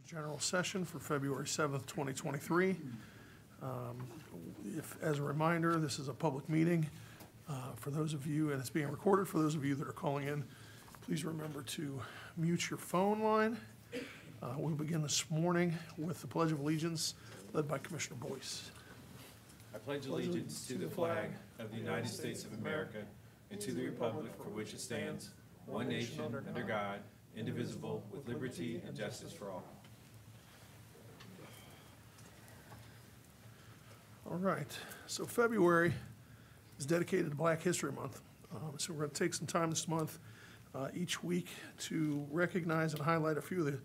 General session for February 7th, 2023. As a reminder, this is a public meeting for those of you, and it's being recorded for those of you that are calling in. Please remember to mute your phone line. We'll begin this morning with the Pledge of Allegiance led by Commissioner Boyce. I pledge allegiance to the flag of the United States of America and to the republic for which it stands, one nation, under God, indivisible, with liberty and justice for all. All right, so February is dedicated to Black History Month. So we're going to take some time this month, each week, to recognize and highlight a few of the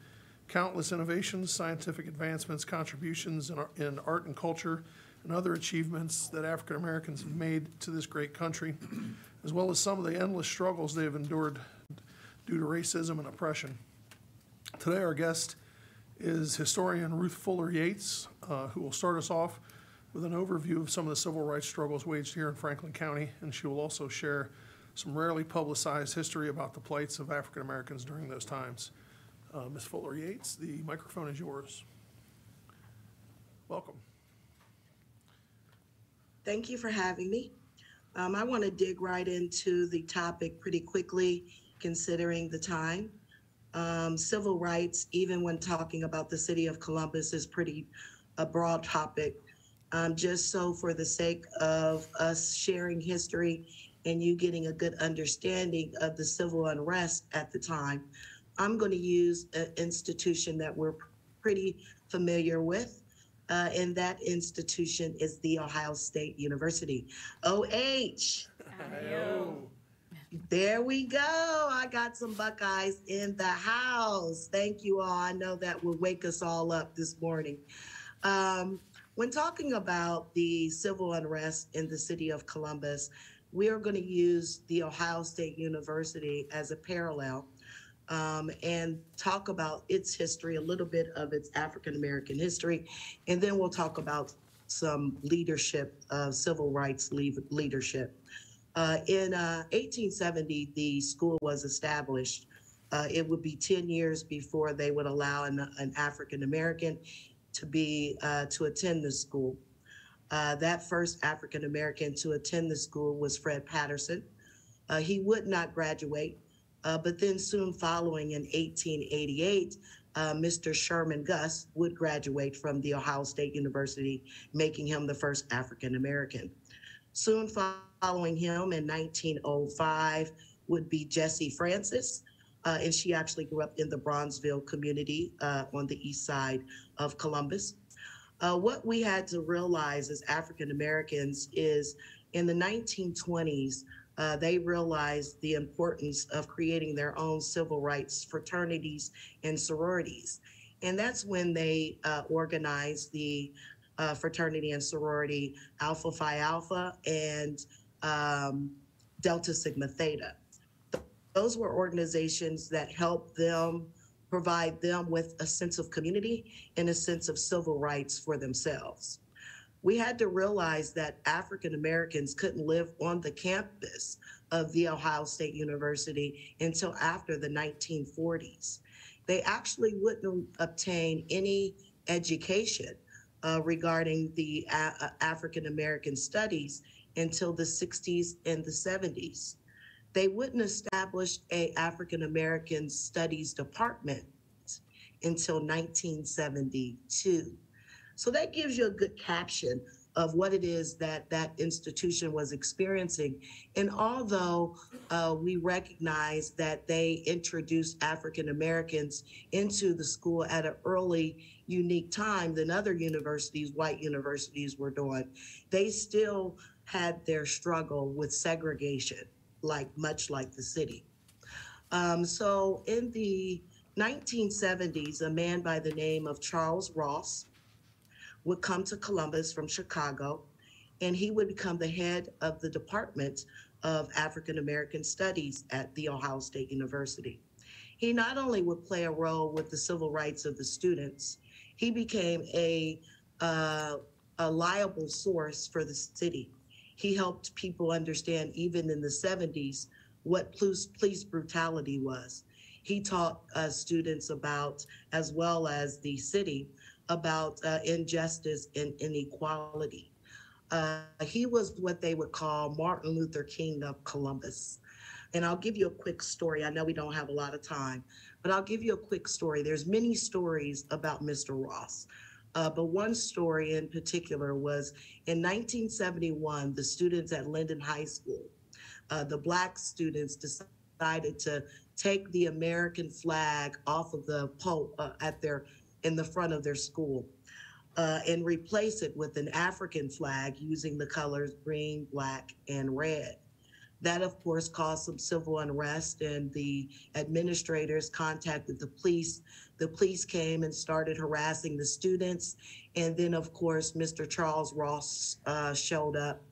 countless innovations, scientific advancements, contributions in art and culture, and other achievements that African Americans have made to this great country, as well as some of the endless struggles they have endured due to racism and oppression. Today our guest is historian Ruth Fuller Yates, who will start us off with an overview of some of the civil rights struggles waged here in Franklin County, and she will also share some rarely publicized history about the plights of African Americans during those times. Ms. Fuller Yates, the microphone is yours. Welcome. Thank you for having me. I want to dig right into the topic pretty quickly, considering the time. Civil rights, even when talking about the city of Columbus, is pretty a broad topic. Just so for the sake of us sharing history and you getting a good understanding of the civil unrest at the time, I'm going to use an institution that we're pretty familiar with, and that institution is The Ohio State University. OH! There we go. I got some Buckeyes in the house. Thank you all. I know that will wake us all up this morning. When talking about the civil unrest in the city of Columbus, we are going to use The Ohio State University as a parallel and talk about its history, a little bit of its African-American history, and then we'll talk about some leadership, civil rights leadership. In 1870, the school was established. It would be 10 years before they would allow an African-American to attend the school. That first African-American to attend the school was Fred Patterson. He would not graduate, but then soon following in 1888, Mr. Sherman Gus would graduate from The Ohio State University, making him the first African-American. Soon following him in 1905 would be Jessie Francis, and she actually grew up in the Bronzeville community on the east side of Columbus. What we had to realize as African Americans is in the 1920s, they realized the importance of creating their own civil rights fraternities and sororities. And that's when they organized the fraternity and sorority Alpha Phi Alpha and Delta Sigma Theta. Those were organizations that helped them provide them with a sense of community and a sense of civil rights for themselves. We had to realize that African Americans couldn't live on the campus of The Ohio State University until after the 1940s. They actually wouldn't obtain any education regarding the African American studies until the 60s and the 70s. They wouldn't establish a African American Studies department until 1972. So that gives you a good caption of what it is that that institution was experiencing. And although we recognize that they introduced African Americans into the school at an early, unique time than other universities, white universities were doing, they still had their struggle with segregation, much like the city. So in the 1970s, a man by the name of Charles Ross would come to Columbus from Chicago, and he would become the head of the Department of African American Studies at The Ohio State University. He not only would play a role with the civil rights of the students, he became a liable source for the city. He helped people understand, even in the 70s, what police brutality was. He taught students about, as well as the city, about injustice and inequality. He was what they would call Martin Luther King of Columbus. And I'll give you a quick story. I know we don't have a lot of time, but I'll give you a quick story. There's many stories about Mr. Ross. But one story in particular was in 1971, the students at Linden High School, the Black students decided to take the American flag off of the pole in the front of their school and replace it with an African flag using the colors green, black, and red. That, of course, caused some civil unrest, and the administrators contacted the police. The police came and started harassing the students. And then, of course, Mr. Charles Ross showed up.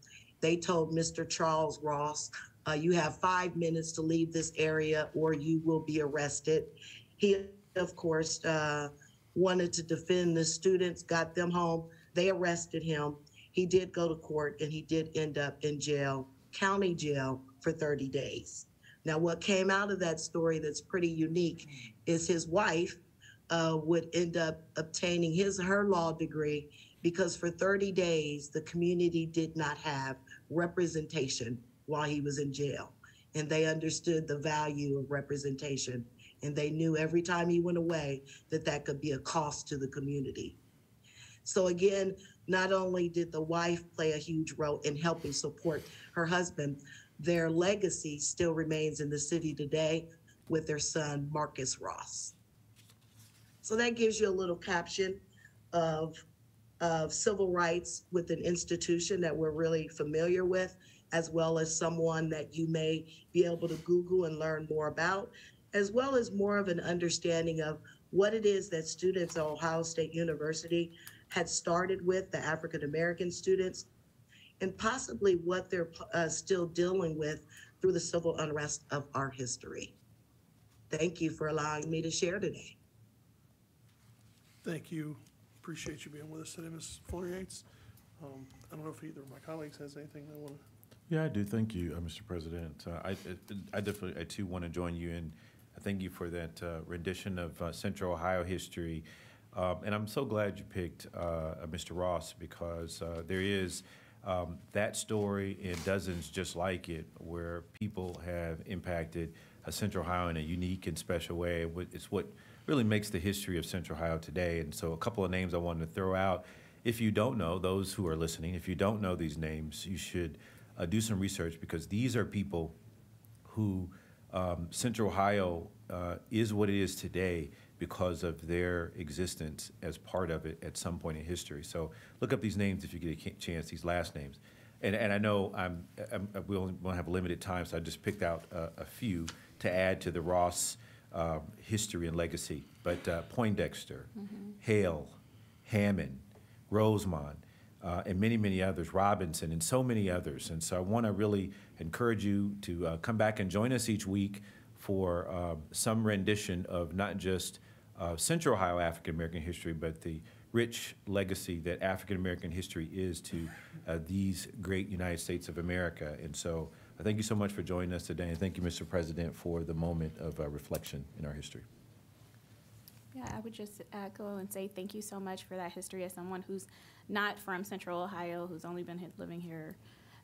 They told Mr. Charles Ross, you have 5 minutes to leave this area or you will be arrested. He, of course, wanted to defend the students, got them home. They arrested him. He did go to court, and he did end up in jail, county jail, for 30 days. Now, what came out of that story that's pretty unique is his wife would end up obtaining her law degree because for 30 days, the community did not have representation while he was in jail. And they understood the value of representation. And they knew every time he went away that that could be a cost to the community. So again, not only did the wife play a huge role in helping support her husband, their legacy still remains in the city today with their son, Marcus Ross. So that gives you a little caption of civil rights with an institution that we're really familiar with, as well as someone that you may be able to Google and learn more about, as well as more of an understanding of what it is that students at Ohio State University had started with, the African-American students, and possibly what they're still dealing with through the civil unrest of our history. Thank you for allowing me to share today. Thank you. Appreciate you being with us today, Ms. Fuller Yates. I don't know if either of my colleagues has anything they want to. Yeah, I do. Thank you, Mr. President. I definitely, too, want to join you in. Thank you for that rendition of Central Ohio history. And I'm so glad you picked Mr. Ross because there is that story and dozens just like it where people have impacted Central Ohio in a unique and special way. It's what really makes the history of Central Ohio today. And so a couple of names I wanted to throw out. If you don't know, those who are listening, if you don't know these names, you should do some research because these are people who Central Ohio is what it is today because of their existence as part of it at some point in history. So look up these names if you get a chance, these last names. And I know we only want to have a limited time, so I just picked out a few to add to the Ross history and legacy. But Poindexter, Hale, Hammond, Rosemont, and many, many others, Robinson, and so many others. And so I want to really encourage you to come back and join us each week for some rendition of not just Central Ohio African-American history, but the rich legacy that African-American history is to these great United States of America. And so thank you so much for joining us today, and thank you, Mr. President, for the moment of reflection in our history. Yeah, I would just echo and say thank you so much for that history as someone who's not from Central Ohio, who's only been living here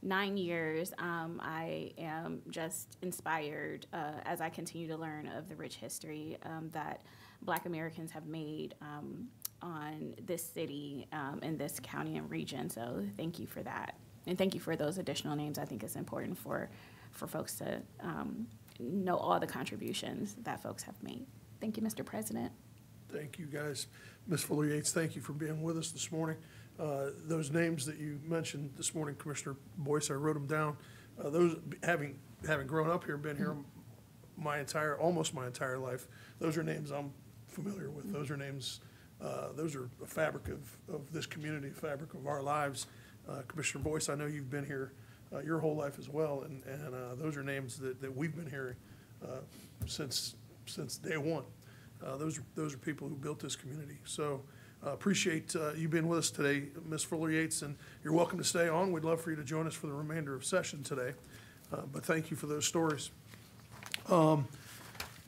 9 years. I am just inspired as I continue to learn of the rich history that Black Americans have made on this city and this county and region. So thank you for that. And thank you for those additional names. I think it's important for folks to know all the contributions that folks have made. Thank you, Mr. President. Thank you, guys. Ms. Fuller Yates, thank you for being with us this morning. Those names that you mentioned this morning, Commissioner Boyce, I wrote them down. Those having grown up here, been here almost my entire life, those are names I'm familiar with. Those are names, those are a fabric of this community, a fabric of our lives. Commissioner Boyce, I know you've been here your whole life as well, and those are names that we've been hearing since day one. Those are people who built this community. So appreciate you being with us today, Ms. Fuller Yates, and you're welcome to stay on. We'd love for you to join us for the remainder of session today. But thank you for those stories.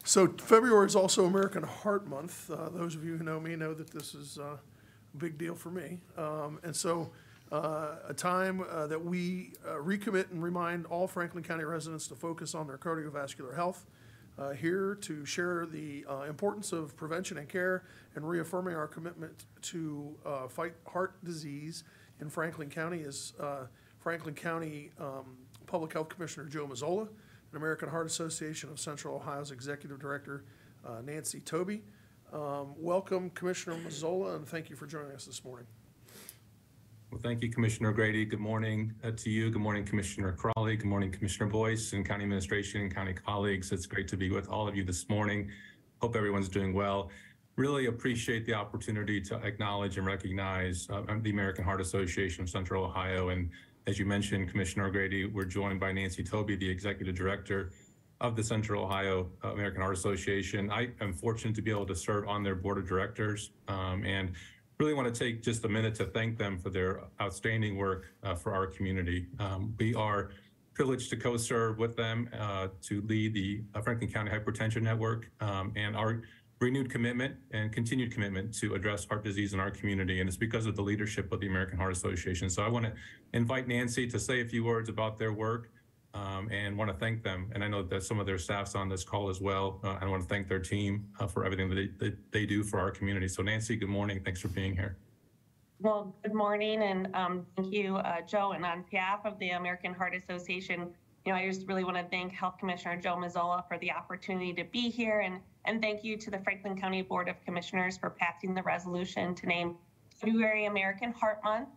So February is also American Heart Month. Those of you who know me know that this is a big deal for me. And so a time that we recommit and remind all Franklin County residents to focus on their cardiovascular health. Here to share the importance of prevention and care and reaffirming our commitment to fight heart disease in Franklin County is Franklin County Public Health Commissioner Joe Mazzola, and American Heart Association of Central Ohio's Executive Director Nancy Tobey. Welcome, Commissioner Mazzola, and thank you for joining us this morning. Well, thank you, Commissioner Grady. Good morning to you. Good morning, Commissioner Crawley. Good morning, Commissioner Boyce and County Administration and County colleagues. It's great to be with all of you this morning. Hope everyone's doing well. Really appreciate the opportunity to acknowledge and recognize the American Heart Association of Central Ohio. And as you mentioned, Commissioner Grady, we're joined by Nancy Tobey, the Executive Director of the Central Ohio American Heart Association. I am fortunate to be able to serve on their board of directors and really want to take just a minute to thank them for their outstanding work for our community. We are privileged to co-serve with them to lead the Franklin County Hypertension Network and our renewed commitment and continued commitment to address heart disease in our community. And it's because of the leadership of the American Heart Association. So I want to invite Nancy to say a few words about their work and want to thank them. And I know that some of their staff's on this call as well. I want to thank their team for everything that they do for our community. So Nancy, good morning. Thanks for being here. Well, good morning, and thank you, Joe. And on behalf of the American Heart Association, I just really want to thank Health Commissioner Joe Mazzola for the opportunity to be here, and thank you to the Franklin County Board of Commissioners for passing the resolution to name February American Heart Month.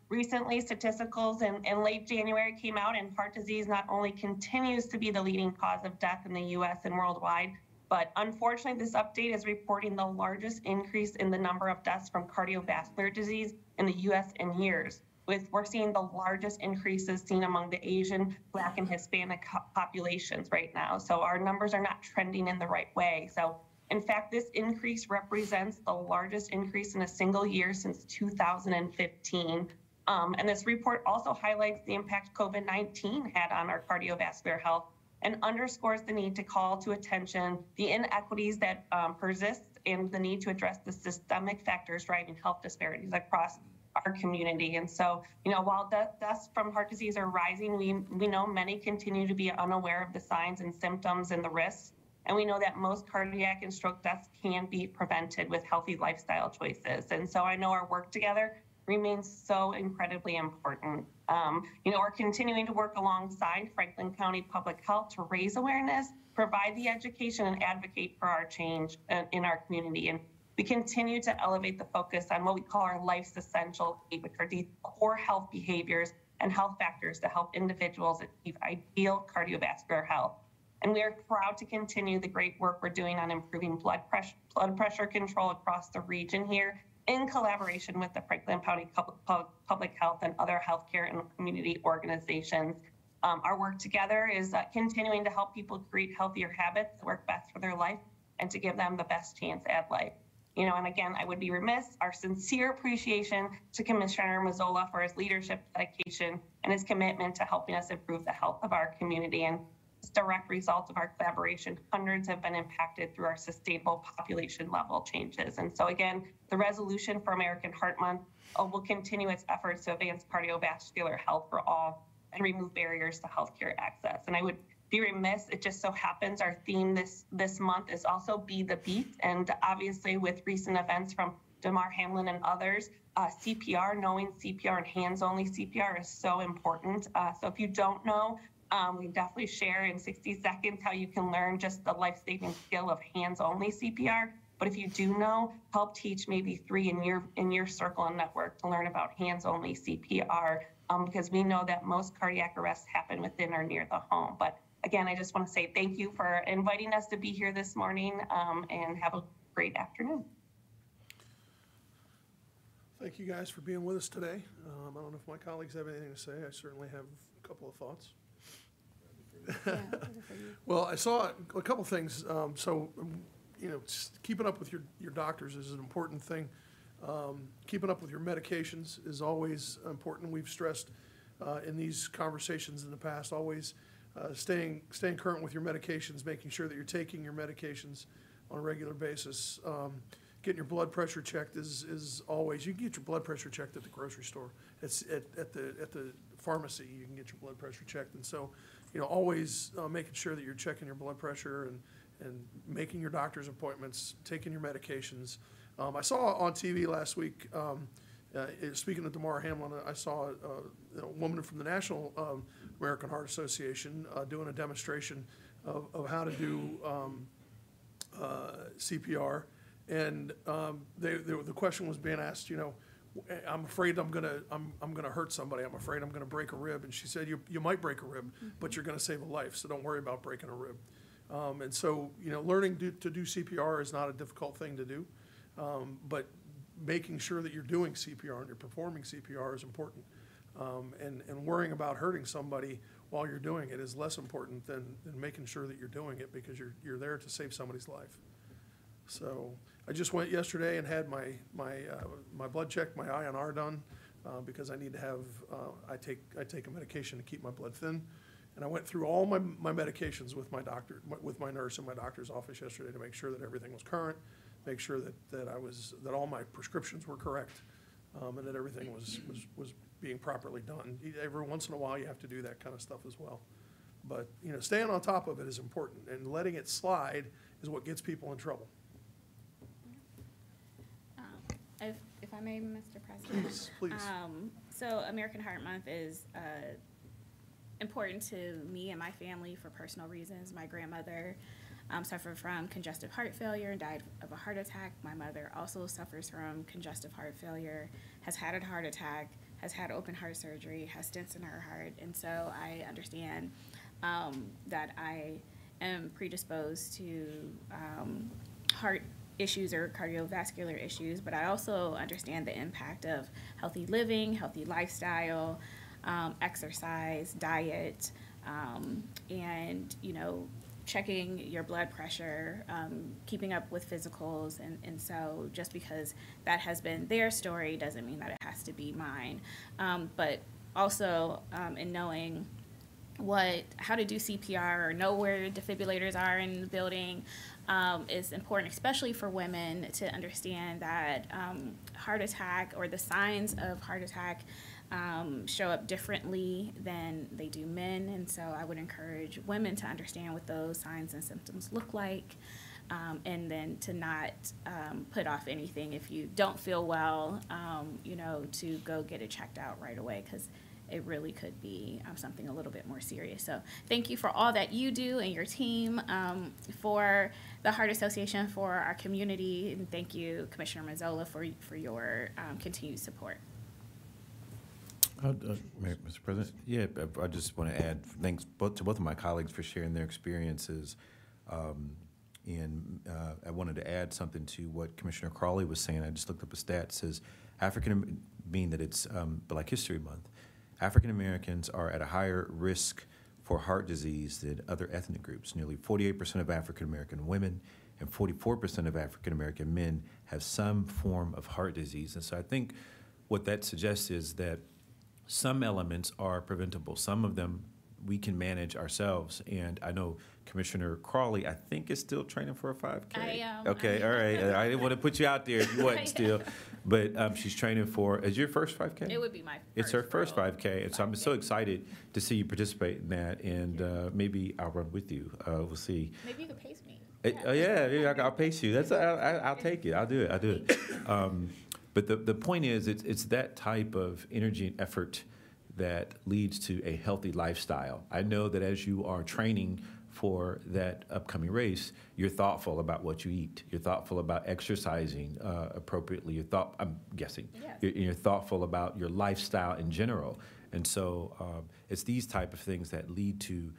Recently, statisticals in late January came out, and heart disease not only continues to be the leading cause of death in the U.S. and worldwide, but unfortunately, this update is reporting the largest increase in the number of deaths from cardiovascular disease in the U.S. in years. We're seeing the largest increases seen among the Asian, Black, and Hispanic populations right now. So our numbers are not trending in the right way. So in fact, this increase represents the largest increase in a single year since 2015. And this report also highlights the impact COVID-19 had on our cardiovascular health and underscores the need to call to attention the inequities that persist and the need to address the systemic factors driving health disparities across our community. And so, while deaths from heart disease are rising, we know many continue to be unaware of the signs and symptoms and the risks. And we know that most cardiac and stroke deaths can be prevented with healthy lifestyle choices. And so I know our work together remains so incredibly important. We're continuing to work alongside Franklin County Public Health to raise awareness, provide the education, and advocate for our change in our community. And we continue to elevate the focus on what we call our life's essential, which are these core health behaviors and health factors to help individuals achieve ideal cardiovascular health. And we are proud to continue the great work we're doing on improving blood pressure control across the region here in collaboration with the Franklin County Public Health and other healthcare and community organizations. Our work together is continuing to help people create healthier habits that work best for their life and to give them the best chance at life. And again, I would be remiss, our sincere appreciation to Commissioner Mazzola for his leadership, dedication, and his commitment to helping us improve the health of our community. And as a direct result of our collaboration, hundreds have been impacted through our sustainable population level changes. And so again, the resolution for American Heart Month will continue its efforts to advance cardiovascular health for all and remove barriers to healthcare access. And I would be remiss, it just so happens our theme this month is also Be the Beat. And obviously with recent events from Damar Hamlin and others, CPR, knowing CPR and hands-only CPR is so important. So if you don't know, we definitely share in 60 seconds how you can learn just the life-saving skill of hands-only CPR. But if you do know, help teach maybe 3 in your circle and network to learn about hands-only CPR, because we know that most cardiac arrests happen within or near the home. But again, I just want to say thank you for inviting us to be here this morning, and have a great afternoon. Thank you guys for being with us today. I don't know if my colleagues have anything to say. I certainly have a couple of thoughts. Well, I saw a couple things. Keeping up with your doctors is an important thing. Keeping up with your medications is always important. We've stressed in these conversations in the past, always staying current with your medications, making sure that you're taking your medications on a regular basis. Getting your blood pressure checked is always, you can get your blood pressure checked at the grocery store. It's at the pharmacy, you can get your blood pressure checked. And so, always making sure that you're checking your blood pressure and making your doctor's appointments, taking your medications. I saw on TV last week, speaking of Damar Hamlin, I saw a woman from the National American Heart Association doing a demonstration of how to do CPR. And the question was being asked, I'm afraid I'm gonna hurt somebody. I'm afraid I'm gonna break a rib. And she said, you might break a rib, but you're gonna save a life. So don't worry about breaking a rib. And so, learning to do CPR is not a difficult thing to do. But making sure that you're doing CPR and you're performing CPR is important. And worrying about hurting somebody while you're doing it is less important than making sure that you're doing it, because you're there to save somebody's life. So I just went yesterday and had my blood check, my INR done, because I need to have, I take a medication to keep my blood thin. And I went through all my medications with my doctor, with my nurse in my doctor's office yesterday to make sure that everything was current, make sure that all my prescriptions were correct, and that everything was being properly done. Every once in a while you have to do that kind of stuff as well. But, staying on top of it is important, and letting it slide is what gets people in trouble. If I may, Mr. President. Please. So American Heart Month is important to me and my family for personal reasons. My grandmother suffered from congestive heart failure and died of a heart attack. My mother also suffers from congestive heart failure, has had a heart attack, has had open heart surgery, has stents in her heart. And so I understand that I am predisposed to heart issues or cardiovascular issues, but I also understand the impact of healthy living, healthy lifestyle, exercise, diet, and, checking your blood pressure, keeping up with physicals. And so just because that has been their story doesn't mean that it has to be mine. But also in knowing how to do CPR or know where defibrillators are in the building is important, especially for women, to understand that heart attack or the signs of heart attack show up differently than they do men. And so I would encourage women to understand what those signs and symptoms look like, and then to not put off anything if you don't feel well, to go get it checked out right away, because it really could be something a little bit more serious. So thank you for all that you do and your team, for the Heart Association, for our community, and thank you, Commissioner Mazzola, for your continued support. Mr. President, I just want to add thanks to both of my colleagues for sharing their experiences. And I wanted to add something to what Commissioner Crawley was saying. I just looked up a stat. It says being that it's Black History Month, African Americans are at a higher risk for heart disease than other ethnic groups. Nearly 48% of African American women and 44% of African American men have some form of heart disease. And so I think what that suggests is that some elements are preventable. Some of them we can manage ourselves. And I know Commissioner Crawley, I think, is still training for a 5K. I am. Okay, all right. I didn't want to put you out there if you wasn't still. But she's training for, is your first 5K? It would be my first. It's her first real 5K. And so I'm so excited to see you participate in that. And maybe I'll run with you. We'll see. Maybe you could pace me. Yeah, I'll pace you. I'll take it. I'll do it. But the point is, it's that type of energy and effort that leads to a healthy lifestyle. I know that as you are training for that upcoming race, you're thoughtful about what you eat. You're thoughtful about exercising appropriately. I'm guessing. Yes. You're thoughtful about your lifestyle in general. And so it's these type of things that lead to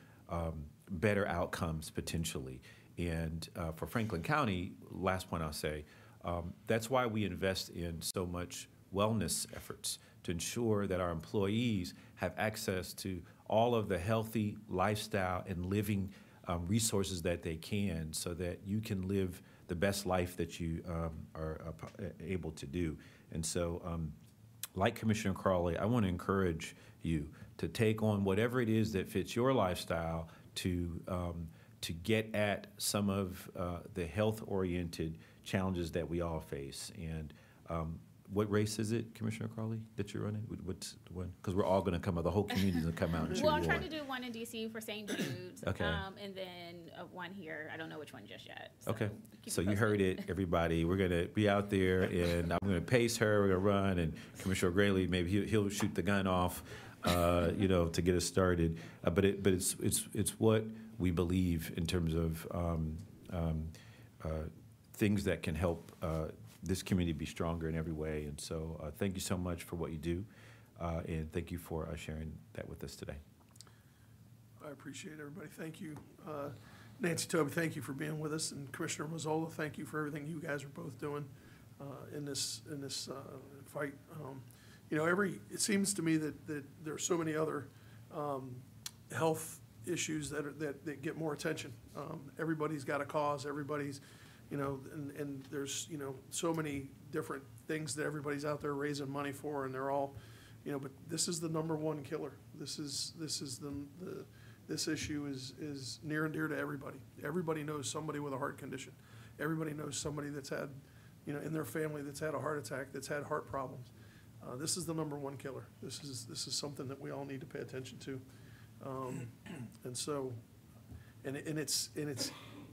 better outcomes potentially. And for Franklin County, last point I'll say, that's why we invest in so much wellness efforts to ensure that our employees have access to all of the healthy lifestyle and living resources that they can, so that you can live the best life that you are able to do. And so like Commissioner Crawley, I want to encourage you to take on whatever it is that fits your lifestyle to get at some of the health-oriented challenges that we all face. And what race is it, Commissioner Crawley, that you're running? What's the one? Because we're all going to come out, the whole community's going to come out and cheer Well, I'm you trying on. to do one in DC for St. Jude's. Okay. And then one here. I don't know which one just yet. So Okay, keep so it you posted. heard it, everybody. We're going to be out there, and I'm going to pace her. We're going to run, and Commissioner O'Grady, maybe he'll shoot the gun off, to get us started. But it's what we believe in terms of things that can help this community be stronger in every way. And so thank you so much for what you do, and thank you for sharing that with us today. I appreciate everybody. Thank you. Nancy, Toby, thank you for being with us. And Commissioner Mazzola, thank you for everything you guys are both doing in this fight. It seems to me that there are so many other health issues that get more attention. Everybody's got a cause, everybody's, and there's, so many different things that everybody's out there raising money for, and they're all, but this is the number one killer. This issue is near and dear to everybody. Everybody knows somebody with a heart condition. Everybody knows somebody that's had, in their family that's had a heart attack, that's had heart problems. This is the number one killer. This is something that we all need to pay attention to.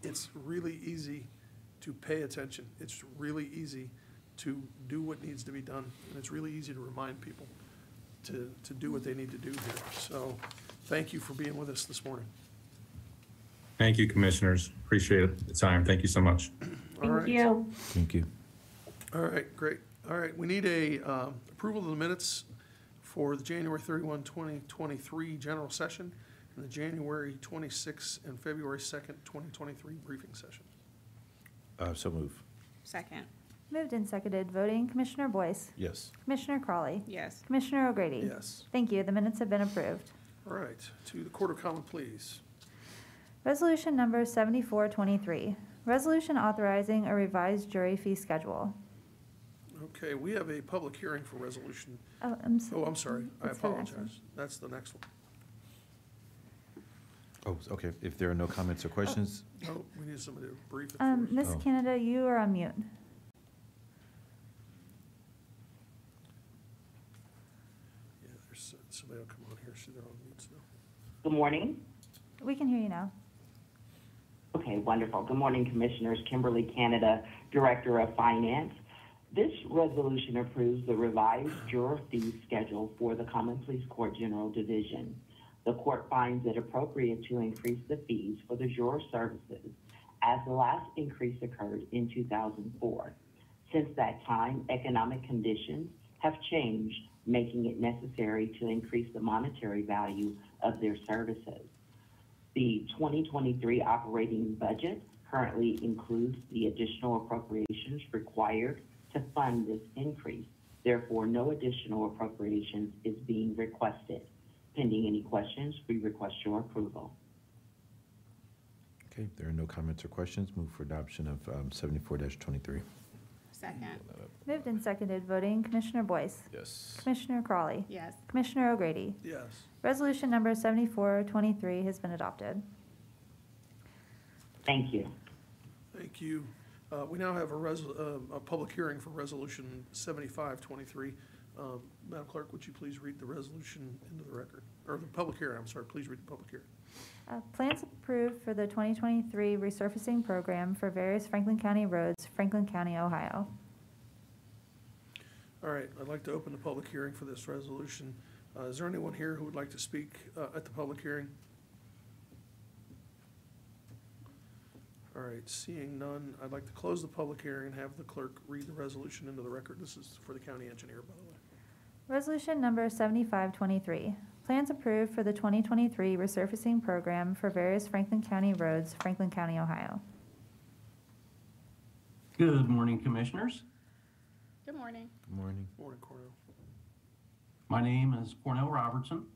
It's really easy to pay attention. It's really easy to do what needs to be done, and it's really easy to remind people to do what they need to do here. So thank you for being with us this morning. Thank you, commissioners. Appreciate the time. Thank you so much. All right. Thank you. Thank you. All right, great. All right, we need approval of the minutes for the January 31, 2023 general session and the January 26 and February 2nd, 2023 briefing session. So move. Second. Moved and seconded, voting Commissioner Boyce, Yes. Commissioner Crawley, Yes. Commissioner O'Grady. Yes. Thank you. The minutes have been approved. All right, to the Court of Common Pleas. Resolution number 7423, resolution authorizing a revised jury fee schedule. Okay, we have a public hearing for resolution. Oh, I'm sorry, I That's the next one. apologize. That's the next one. Oh, okay. If there are no comments or questions, Oh, we need somebody to brief it for us. Ms. Oh. Canada, you are on mute. Yeah, there's somebody will come on here, see they're on mute still. Good morning. We can hear you now. Okay, wonderful. Good morning, Commissioners. Kimberly Canada, Director of Finance. This resolution approves the revised juror fee schedule for the Common Pleas Court General Division. The court finds it appropriate to increase the fees for the juror services as the last increase occurred in 2004. Since that time, economic conditions have changed, making it necessary to increase the monetary value of their services. The 2023 operating budget currently includes the additional appropriations required to fund this increase. Therefore, no additional appropriations is being requested. Pending any questions, we request your approval. okay, if there are no comments or questions, move for adoption of 74-23. Second. Moved and seconded, voting Commissioner Boyce, Yes. Commissioner Crawley, Yes. Commissioner O'Grady. Yes. Resolution number 7423 has been adopted. Thank you. Thank you. We now have a public hearing for Resolution 7523. Madam Clerk, would you please read the resolution into the record? Or the public hearing, I'm sorry, please read the public hearing. Plans approved for the 2023 resurfacing program for various Franklin County roads, Franklin County, Ohio. All right, I'd like to open the public hearing for this resolution. Is there anyone here who would like to speak at the public hearing? All right, seeing none, I'd like to close the public hearing and have the clerk read the resolution into the record. This is for the county engineer, by the way. Resolution number 7523, plans approved for the 2023 resurfacing program for various Franklin County roads, Franklin County, Ohio. Good morning, Commissioners. Good morning. Good morning. Morning, Cornell. My name is Cornell Robertson,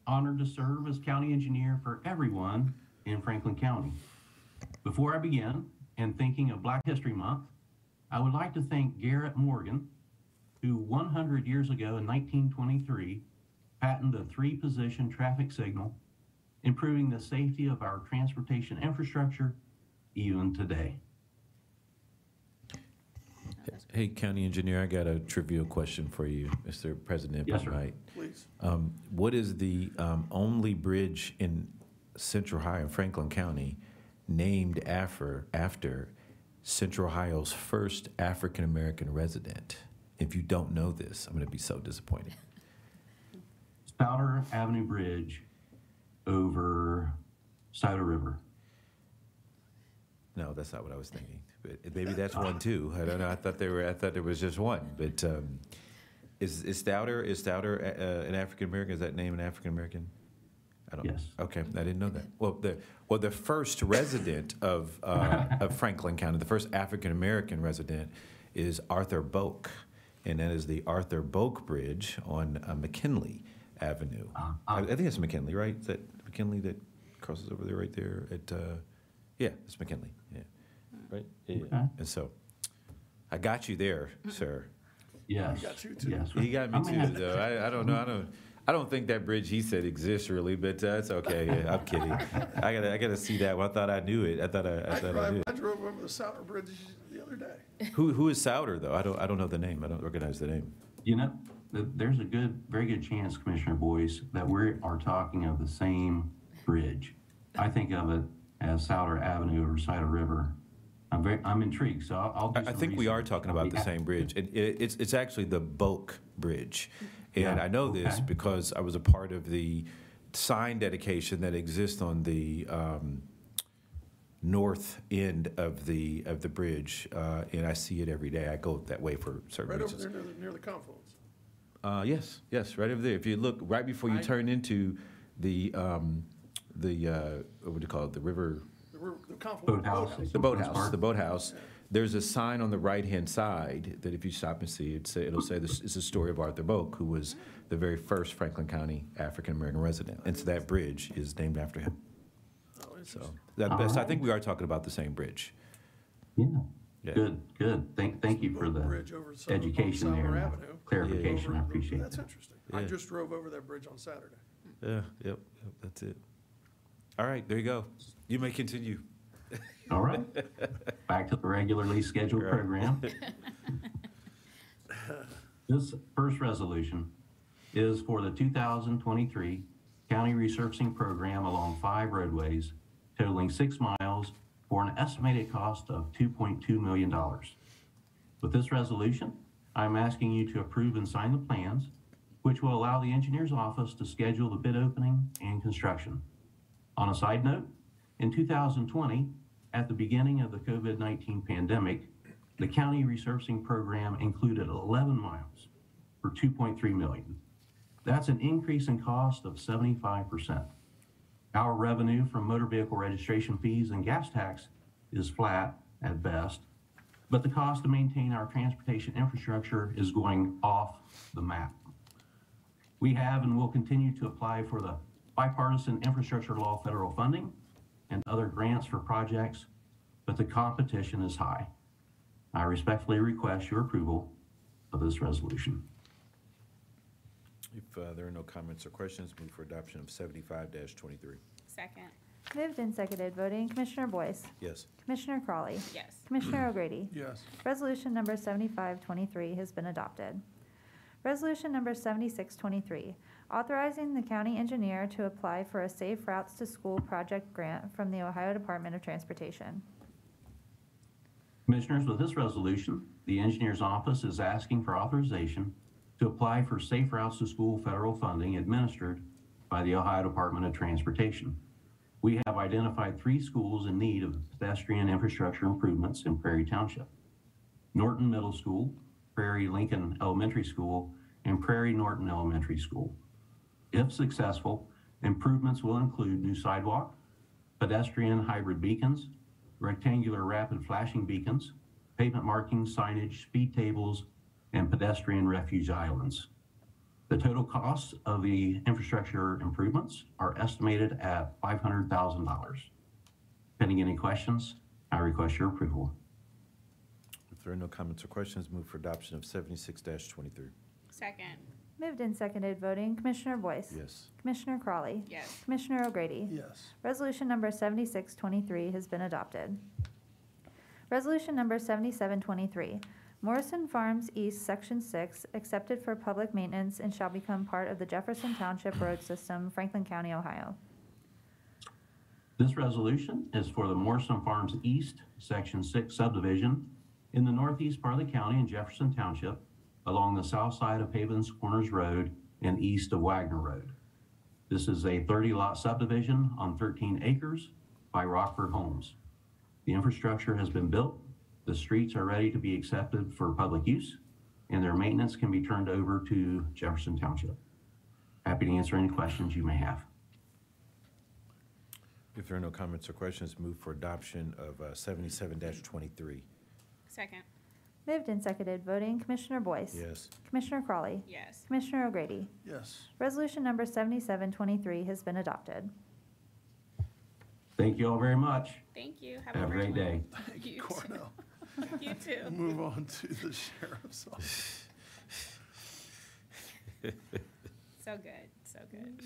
honored to serve as county engineer for everyone in Franklin County. Before I begin, and thinking of Black History Month, I would like to thank Garrett Morgan, who 100 years ago in 1923 patented a 3-position traffic signal, improving the safety of our transportation infrastructure even today. Hey, County Engineer, I got a trivial question for you, Mr. President, Yes, if I sir. might. Please. What is the only bridge in Central Ohio, Franklin County, named after Central Ohio's first African-American resident? If you don't know this, I'm going to be so disappointed. Spouter Avenue Bridge over Scioto River. No, that's not what I was thinking. But maybe that's one too. I don't know. I thought there was just one. But is Stouter an African American? Is that name an African American? I don't. Yes. Okay, I didn't know that. Well, the first resident of Franklin County, the first African American resident, is Arthur Boak, and that is the Arthur Boak Bridge on McKinley Avenue. I think it's McKinley, right? Is that McKinley that crosses over there, right there at? Yeah, it's McKinley. Yeah, right. Yeah. Okay. And so, I got you there, sir. Yes. He got you too. Yes. He got me I mean, too, though. I don't know. I don't think that bridge he said exists really, but it's okay. Yeah, I'm kidding. I gotta see that one. I thought I knew it. I thought I knew I it. drove over the Souter Bridge the other day. Who is Souter though? I don't know the name. I don't recognize the name. You know, there's a very good chance, Commissioner Boyce, that we are talking of the same bridge. I think of it as Souter Avenue over Scioto River. I'm intrigued, so I'll do I some think we are research. talking about the same bridge. It's actually the Boak Bridge, and Yeah, I know this okay. because I was a part of the sign dedication that exists on the north end of the bridge, and I see it every day. I go that way for certain Right over reasons. there near the confluence. Yes, right over there. If you look right before you turn into the what do you call it? The river. The confluence. Boathouse. The boathouse. There's a sign on the right-hand side that if you stop and see, it'll say this is the story of Arthur Boak, who was the very first Franklin County African-American resident. And so that bridge is named after him. Oh, So interesting. I think we are talking about the same bridge. Yeah. Yeah. Good. Thank you for the Bridge over Souter education there Avenue. and the clarification. I Over- appreciate That's that. interesting. I Yeah. just drove over that bridge on Saturday. Yeah, yep, that's it. All right, there you go. You may continue. All right. Back to the regularly scheduled Right. program. This first resolution is for the 2023 county resurfacing program along 5 roadways totaling 6 miles for an estimated cost of $2.2 million. With this resolution, I'm asking you to approve and sign the plans, which will allow the engineer's office to schedule the bid opening and construction. On a side note, in 2020, at the beginning of the COVID-19 pandemic, the county resurfacing program included 11 miles for $2.3 million. That's an increase in cost of 75%. Our revenue from motor vehicle registration fees and gas tax is flat at best, but the cost to maintain our transportation infrastructure is going off the map. We have and will continue to apply for the bipartisan infrastructure law federal funding and other grants for projects, but the competition is high. I respectfully request your approval of this resolution. If there are no comments or questions, move for adoption of 75-23. Second. Moved and seconded, voting Commissioner Boyce, Yes. Commissioner Crawley, Yes. Commissioner O'Grady. Yes. Resolution number 7523 has been adopted. Resolution number 7623, authorizing the county engineer to apply for a Safe Routes to School project grant from the Ohio Department of Transportation. Commissioners, with this resolution, the engineer's office is asking for authorization to apply for Safe Routes to School federal funding administered by the Ohio Department of Transportation. We have identified 3 schools in need of pedestrian infrastructure improvements in Prairie Township: Norton Middle School, Prairie Lincoln Elementary School, and Prairie Norton Elementary School. If successful, improvements will include new sidewalk, pedestrian hybrid beacons, rectangular rapid flashing beacons, pavement markings, signage, speed tables, and pedestrian refuge islands. The total costs of the infrastructure improvements are estimated at $500,000. Pending any questions, I request your approval. If there are no comments or questions, move for adoption of 76-23. Second. Moved and seconded, voting Commissioner Boyce. Yes. Commissioner Crawley. Yes. Commissioner O'Grady. Yes. Resolution number 7623 has been adopted. Resolution number 7723, Morrison Farms East, Section 6, accepted for public maintenance and shall become part of the Jefferson Township Road System, Franklin County, Ohio. This resolution is for the Morrison Farms East, Section 6 subdivision in the northeast part of the county in Jefferson Township, along the south side of Havens Corners Road and east of Wagner Road. This is a 30-lot subdivision on 13 acres by Rockford Homes. The infrastructure has been built, the streets are ready to be accepted for public use, and their maintenance can be turned over to Jefferson Township. Happy to answer any questions you may have. If there are no comments or questions, move for adoption of 77-23. Second. Moved and seconded, voting Commissioner Boyce. Yes. Commissioner Crawley. Yes. Commissioner O'Grady. Yes. Resolution number 7723 has been adopted. Thank you all very much. Thank you. Have a great day. Thank you, You too. Cornell. You too. Move on to the sheriff's office. So good. So good.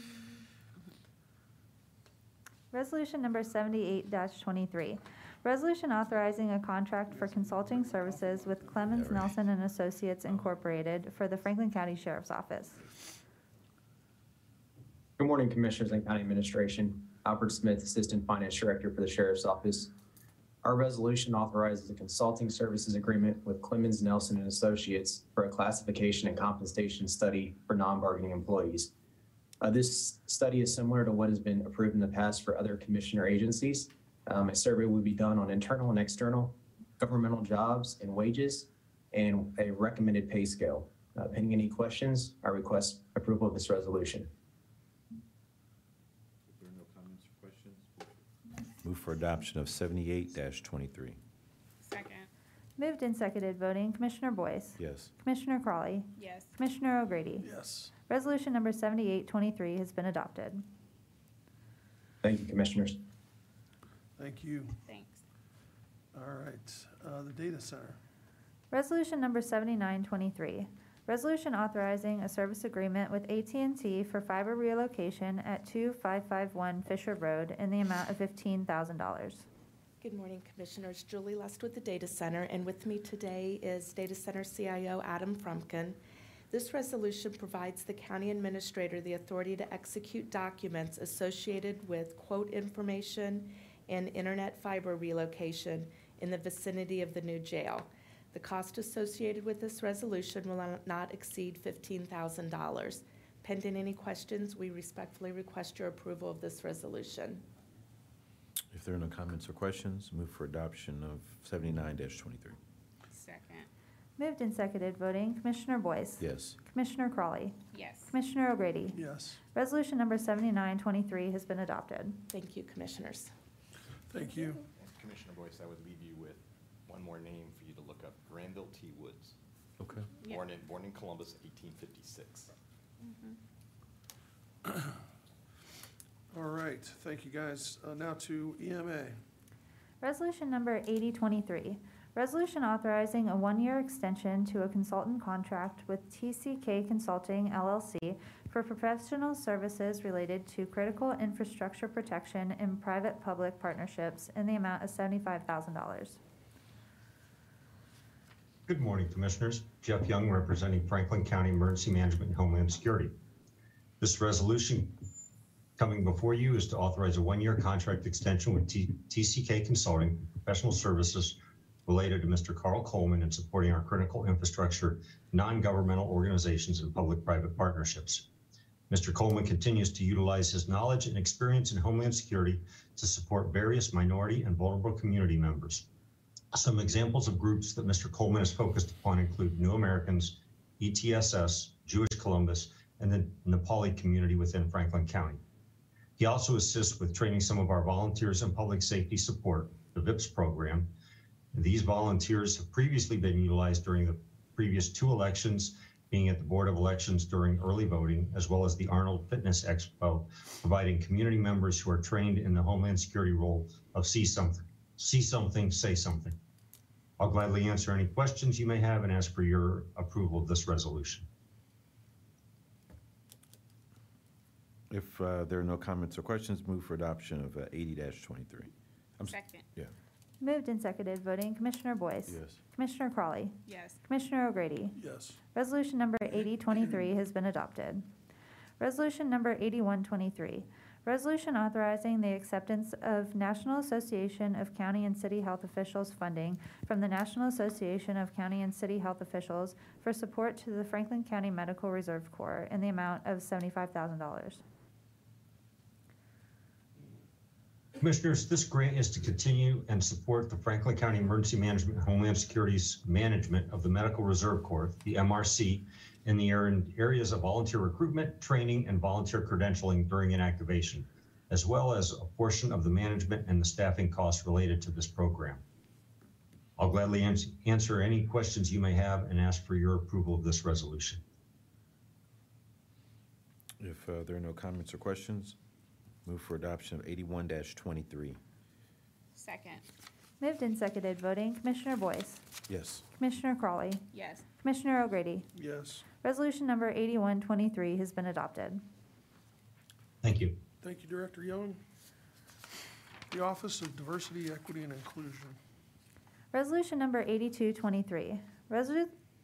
Resolution number 78-23, resolution authorizing a contract for consulting services with Clemens Nelson and Associates Incorporated for the Franklin County Sheriff's Office. Good morning, Commissioners and County Administration. Albert Smith, Assistant Finance Director for the Sheriff's Office. Our resolution authorizes a consulting services agreement with Clemens Nelson and Associates for a classification and compensation study for non-bargaining employees. This study is similar to what has been approved in the past for other commissioner agencies. A survey will be done on internal and external governmental jobs and wages and a recommended pay scale. Pending any questions, I request approval of this resolution. If there are no comments or questions, move for adoption of 78-23. Second. Moved and seconded, voting Commissioner Boyce. Yes. Commissioner Crawley. Yes. Commissioner O'Grady. Yes. Resolution number 7823 has been adopted. Thank you, Commissioners. Thank you. Thanks. All right, the data center. Resolution number 7923, resolution authorizing a service agreement with AT&T for fiber relocation at 2551 Fisher Road in the amount of $15,000. Good morning, Commissioners. Julie Lust with the Data Center, and with me today is Data Center CIO Adam Frumkin. This resolution provides the county administrator the authority to execute documents associated with quote information and internet fiber relocation in the vicinity of the new jail. The cost associated with this resolution will not exceed $15,000. Pending any questions, we respectfully request your approval of this resolution. If there are no comments or questions, move for adoption of 79-23. Second. Moved and seconded, voting Commissioner Boyce. Yes. Commissioner Crawley. Yes. Commissioner O'Grady. Yes. Resolution number 7923 has been adopted. Thank you, Commissioners. Thank you. Commissioner Boyce, I would leave you with one more name for you to look up, Granville T. Woods. Okay. Yeah. Born in Columbus, 1856. All right, thank you, guys. Now to EMA. Resolution number 8023, resolution authorizing a one-year extension to a consultant contract with TCK Consulting LLC for professional services related to critical infrastructure protection in private-public partnerships in the amount of $75,000. Good morning, Commissioners. Jeff Young, representing Franklin County Emergency Management and Homeland Security. This resolution coming before you is to authorize a one-year contract extension with TCK Consulting professional services related to Mr. Carl Coleman in supporting our critical infrastructure, non-governmental organizations, and public-private partnerships. Mr. Coleman continues to utilize his knowledge and experience in Homeland Security to support various minority and vulnerable community members. Some examples of groups that Mr. Coleman is focused upon include New Americans, ETSS, Jewish Columbus, and the Nepali community within Franklin County. He also assists with training some of our volunteers in public safety support, the VIPS program. These volunteers have previously been utilized during the previous two elections, being at the Board of Elections during early voting, as well as the Arnold Fitness Expo, providing community members who are trained in the Homeland Security role of see something, say something. I'll gladly answer any questions you may have and ask for your approval of this resolution. If there are no comments or questions, move for adoption of 80-23. Second. Yeah. Moved and seconded, voting Commissioner Boyce. Yes. Commissioner Crawley. Yes. Commissioner O'Grady. Yes. Resolution number 8023 has been adopted. Resolution number 8123, resolution authorizing the acceptance of National Association of County and City Health Officials funding from the National Association of County and City Health Officials for support to the Franklin County Medical Reserve Corps in the amount of $75,000. Commissioners, this grant is to continue and support the Franklin County Emergency Management and Homeland Security's management of the Medical Reserve Corps, the MRC, in the areas of volunteer recruitment, training, and volunteer credentialing during inactivation, as well as a portion of the management and the staffing costs related to this program. I'll gladly answer any questions you may have and ask for your approval of this resolution. If there are no comments or questions, move for adoption of 81-23. Second. Moved and seconded, voting Commissioner Boyce. Yes. Commissioner Crawley. Yes. Commissioner O'Grady. Yes. Resolution number 8123 has been adopted. Thank you. Thank you, Director Young. The Office of Diversity, Equity, and Inclusion. Resolution number 8223,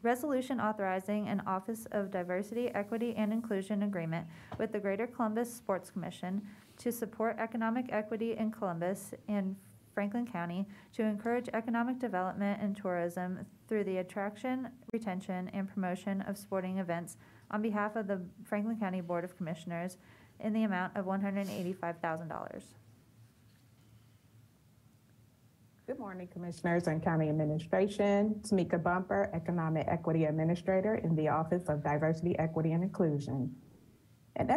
resolution authorizing an Office of Diversity, Equity, and Inclusion agreement with the Greater Columbus Sports Commission to support economic equity in Columbus and Franklin County to encourage economic development and tourism through the attraction, retention, and promotion of sporting events on behalf of the Franklin County Board of Commissioners in the amount of $185,000. Good morning, Commissioners and County Administration. Tamika Bumper, Economic Equity Administrator in the Office of Diversity, Equity, and Inclusion. An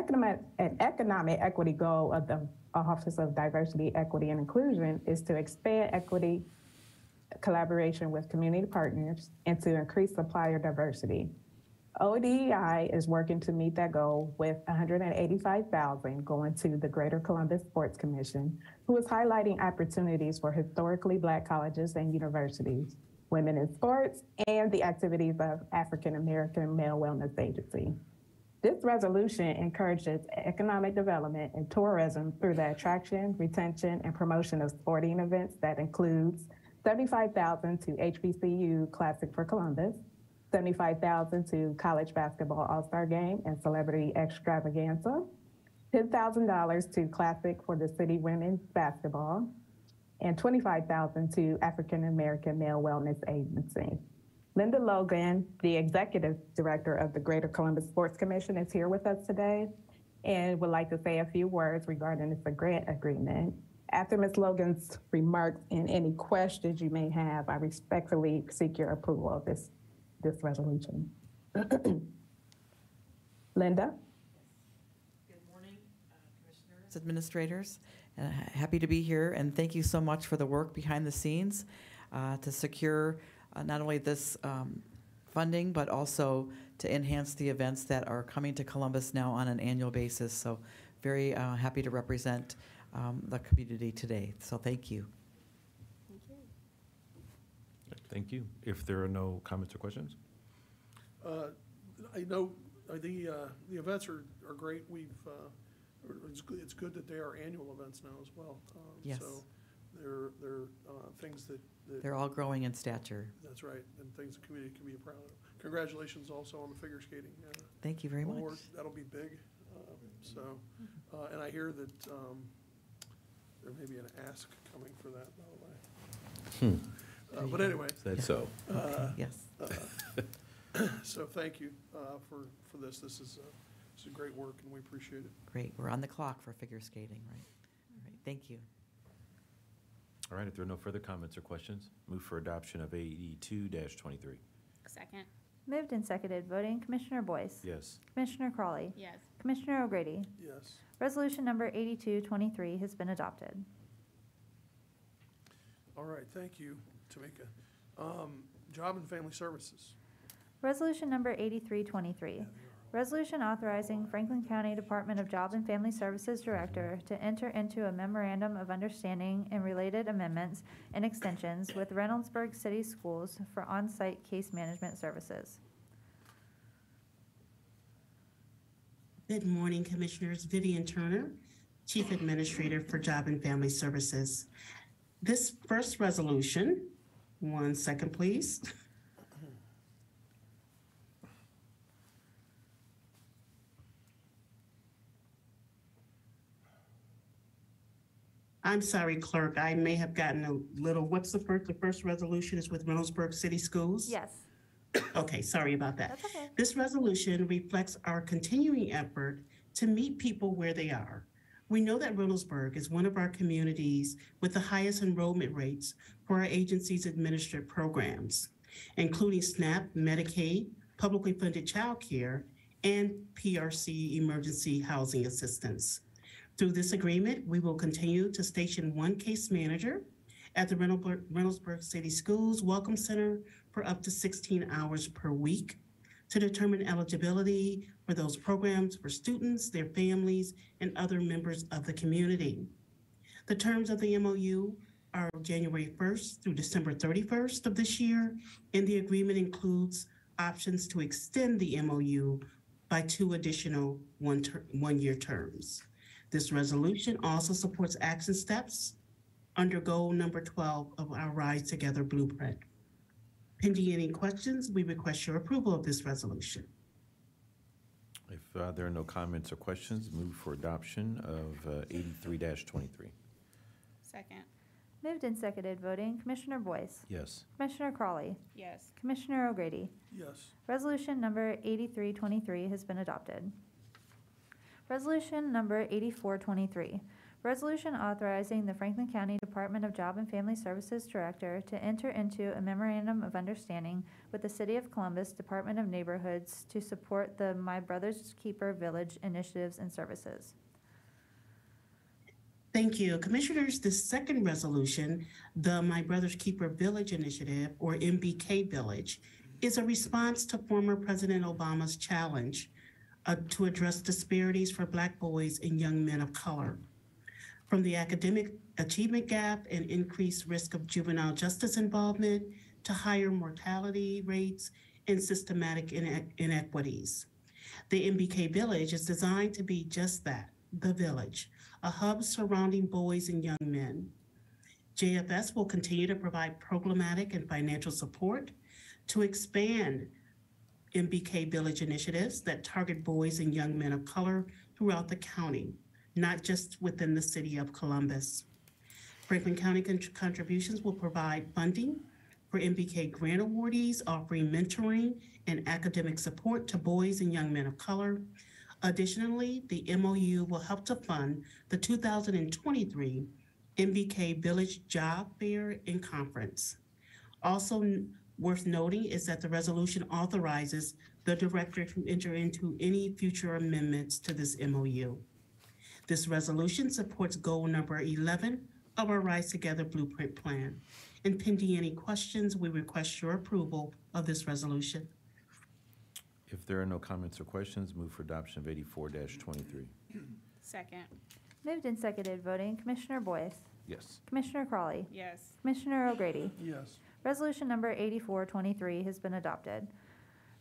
economic equity goal of the Office of Diversity, Equity, and Inclusion is to expand equity collaboration with community partners and to increase supplier diversity. ODEI is working to meet that goal with $185,000 going to the Greater Columbus Sports Commission, who is highlighting opportunities for historically Black colleges and universities, women in sports, and the activities of African American Male Wellness Agency. This resolution encourages economic development and tourism through the attraction, retention, and promotion of sporting events that includes $75,000 to HBCU Classic for Columbus, $75,000 to College Basketball All-Star Game and Celebrity Extravaganza, $10,000 to Classic for the City Women's Basketball, and $25,000 to African American Male Wellness Agency. Linda Logan, the Executive Director of the Greater Columbus Sports Commission, is here with us today and would like to say a few words regarding this grant agreement. After Ms. Logan's remarks and any questions you may have, I respectfully seek your approval of this resolution. Linda? Good morning, Commissioners, Administrators. Happy to be here, and thank you so much for the work behind the scenes to secure not only this funding, but also to enhance the events that are coming to Columbus now on an annual basis. So very happy to represent the community today. So thank you. Thank you. If there are no comments or questions? I know the events are great. It's good that they are annual events now as well. Yes. So they're things that They're all growing in stature. That's right, and things the community can be proud of. Congratulations also on the figure skating. Thank you very much. Award. That'll be big. And I hear that there may be an ask coming for that, by the way. But anyway. Is that so? Yes. So thank you for this. This is great work, and we appreciate it. Great. We're on the clock for figure skating, right? All right. Thank you. All right, if there are no further comments or questions, move for adoption of 82-23. Second. Moved and seconded, voting Commissioner Boyce. Yes. Commissioner Crawley. Yes. Commissioner O'Grady. Yes. Resolution number 8223 has been adopted. All right, thank you, Tamika. Job and Family Services. Resolution number 8323, Resolution authorizing Franklin County Department of Job and Family Services Director to enter into a memorandum of understanding and related amendments and extensions with Reynoldsburg City Schools for on-site case management services. Good morning, Commissioners. Vivian Turner, Chief Administrator for Job and Family Services. This first resolution, one second, please. I'm sorry, Clerk, I may have gotten a little, what's the first? The first resolution is with Reynoldsburg City Schools? Yes. Okay, sorry about that. That's okay. This resolution reflects our continuing effort to meet people where they are. We know that Reynoldsburg is one of our communities with the highest enrollment rates for our agency's administered programs, including SNAP, Medicaid, publicly funded child care, and PRC emergency housing assistance. Through this agreement, we will continue to station one case manager at the Reynoldsburg City Schools Welcome Center for up to 16 hours per week to determine eligibility for those programs for students, their families, and other members of the community. The terms of the MOU are January 1st through December 31st of this year, and the agreement includes options to extend the MOU by 2 additional one-year terms. This resolution also supports action steps under goal number 12 of our Rise Together Blueprint. Pending any questions, we request your approval of this resolution. If there are no comments or questions, move for adoption of 83-23. Second. Moved and seconded, voting Commissioner Boyce, Yes. Commissioner Crawley, Yes. Commissioner O'Grady. Yes. Resolution number 8323 has been adopted. Resolution number 8423, resolution authorizing the Franklin County Department of Job and Family Services Director to enter into a memorandum of understanding with the City of Columbus Department of Neighborhoods to support the My Brother's Keeper Village initiatives and services. Thank you. Commissioners, the second resolution, the My Brother's Keeper Village Initiative, or MBK Village, is a response to former President Obama's challenge to address disparities for Black boys and young men of color. From the academic achievement gap and increased risk of juvenile justice involvement to higher mortality rates and systematic inequities. The MBK Village is designed to be just that, the village, a hub surrounding boys and young men. JFS will continue to provide programmatic and financial support to expand MBK Village initiatives that target boys and young men of color throughout the county, not just within the city of Columbus. Franklin County contributions will provide funding for MBK grant awardees offering mentoring and academic support to boys and young men of color. Additionally, the MOU will help to fund the 2023 MBK Village Job Fair and Conference. Also worth noting is that the resolution authorizes the director to enter into any future amendments to this MOU. This resolution supports goal number 11 of our Rise Together Blueprint Plan. And pending any questions, we request your approval of this resolution. If there are no comments or questions, move for adoption of 84-23. Second. Moved and seconded, voting Commissioner Boyce, Yes. Commissioner Crawley, Yes. Commissioner O'Grady. Yes. Resolution number 8423 has been adopted.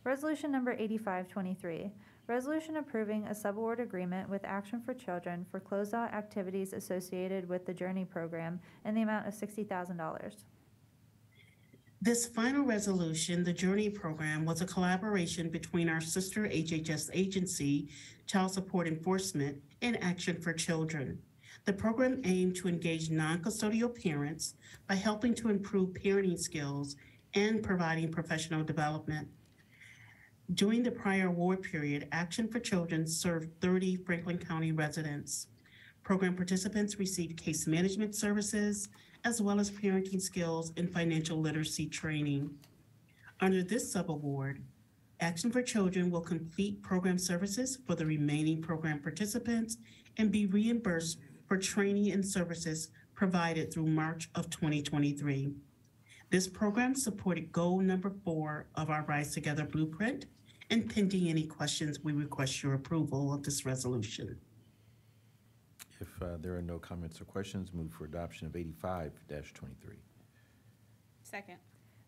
Resolution number 8523, resolution approving a subaward agreement with Action for Children for closeout activities associated with the Journey program in the amount of $60,000. This final resolution, the Journey Program, was a collaboration between our sister HHS agency, Child Support Enforcement, and Action for Children. The program aimed to engage non-custodial parents by helping to improve parenting skills and providing professional development. During the prior award period, Action for Children served 30 Franklin County residents. Program participants received case management services, as well as parenting skills and financial literacy training. Under this subaward, Action for Children will complete program services for the remaining program participants and be reimbursed for training and services provided through March of 2023. This program supported goal number 4 of our Rise Together Blueprint And pending any questions, we request your approval of this resolution. If there are no comments or questions, move for adoption of 85-23. Second.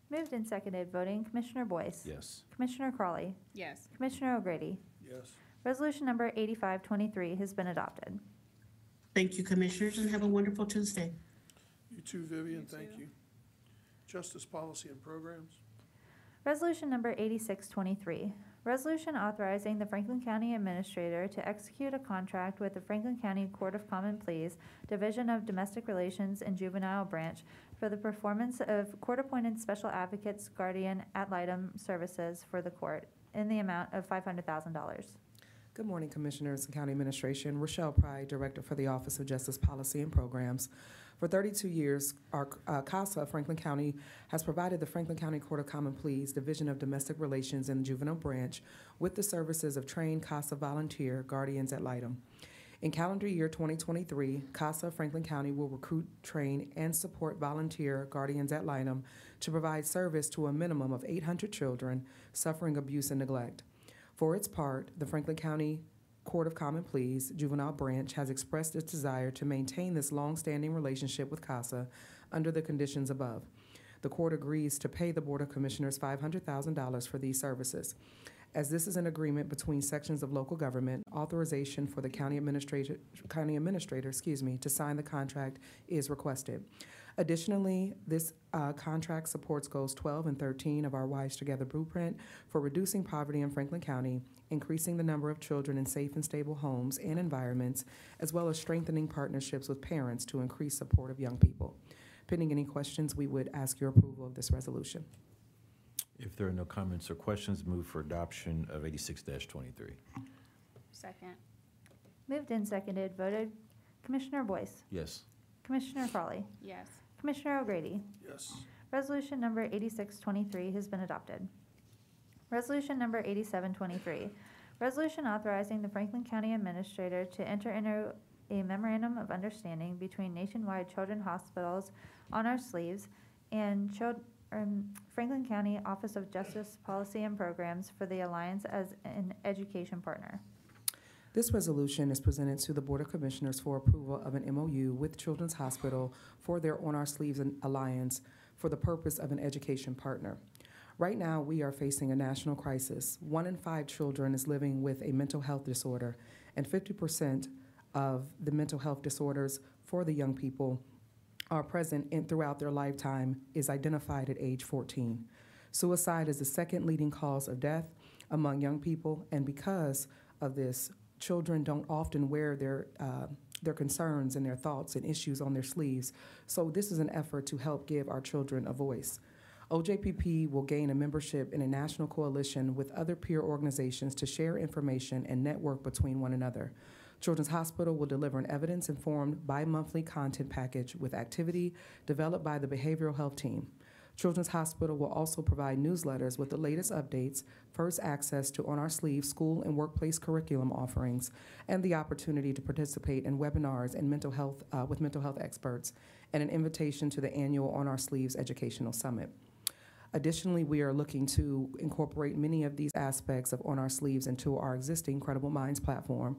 Moved and seconded, voting Commissioner Boyce. Yes. Commissioner Crawley. Yes. Commissioner O'Grady. Yes. Resolution number 8523 has been adopted. Thank you, Commissioners, and have a wonderful Tuesday. You too, Vivian, thank you. Justice Policy and Programs. Resolution number 8623. Resolution authorizing the Franklin County Administrator to execute a contract with the Franklin County Court of Common Pleas, Division of Domestic Relations and Juvenile Branch for the performance of court-appointed special advocates, guardian ad litem services for the court in the amount of $500,000. Good morning, Commissioners and County Administration. Rochelle Pry, Director for the Office of Justice Policy and Programs. For 32 years, our CASA, Franklin County, has provided the Franklin County Court of Common Pleas, Division of Domestic Relations and Juvenile Branch, with the services of trained CASA volunteer guardians ad litem. In calendar year 2023, CASA Franklin County will recruit, train, and support volunteer guardians ad litem to provide service to a minimum of 800 children suffering abuse and neglect. For its part, the Franklin County Court of Common Pleas Juvenile Branch has expressed its desire to maintain this long-standing relationship with CASA under the conditions above. The court agrees to pay the Board of Commissioners $500,000 for these services. As this is an agreement between sections of local government, authorization for the county administrator to sign the contract is requested. Additionally, this contract supports goals 12 and 13 of our Wise Together Blueprint for reducing poverty in Franklin County, increasing the number of children in safe and stable homes and environments, as well as strengthening partnerships with parents to increase support of young people. Pending any questions, we would ask your approval of this resolution. If there are no comments or questions, move for adoption of 86-23. Second. Moved and seconded, voted Commissioner Boyce. Yes. Commissioner Crawley. Yes. Commissioner O'Grady. Yes. Resolution number 8623 has been adopted. Resolution number 8723. Resolution authorizing the Franklin County Administrator to enter into a memorandum of understanding between Nationwide Children's Hospitals on Our Sleeves and Franklin County Office of Justice Policy and Programs for the Alliance as an education partner. This resolution is presented to the Board of Commissioners for approval of an MOU with Children's Hospital for their On Our Sleeves Alliance for the purpose of an education partner. Right now, we are facing a national crisis. 1 in 5 children is living with a mental health disorder, and 50% of the mental health disorders for the young people are present throughout their lifetime is identified at age 14. Suicide is the second leading cause of death among young people, and because of this, children don't often wear their concerns and their thoughts and issues on their sleeves. So this is an effort to help give our children a voice. OJPP will gain a membership in a national coalition with other peer organizations to share information and network between one another. Children's Hospital will deliver an evidence-informed bi-monthly content package with activity developed by the behavioral health team. Children's Hospital will also provide newsletters with the latest updates, first access to On Our Sleeves school and workplace curriculum offerings, and the opportunity to participate in webinars and mental health with mental health experts, and an invitation to the annual On Our Sleeves Educational Summit. Additionally, we are looking to incorporate many of these aspects of On Our Sleeves into our existing Credible Minds platform.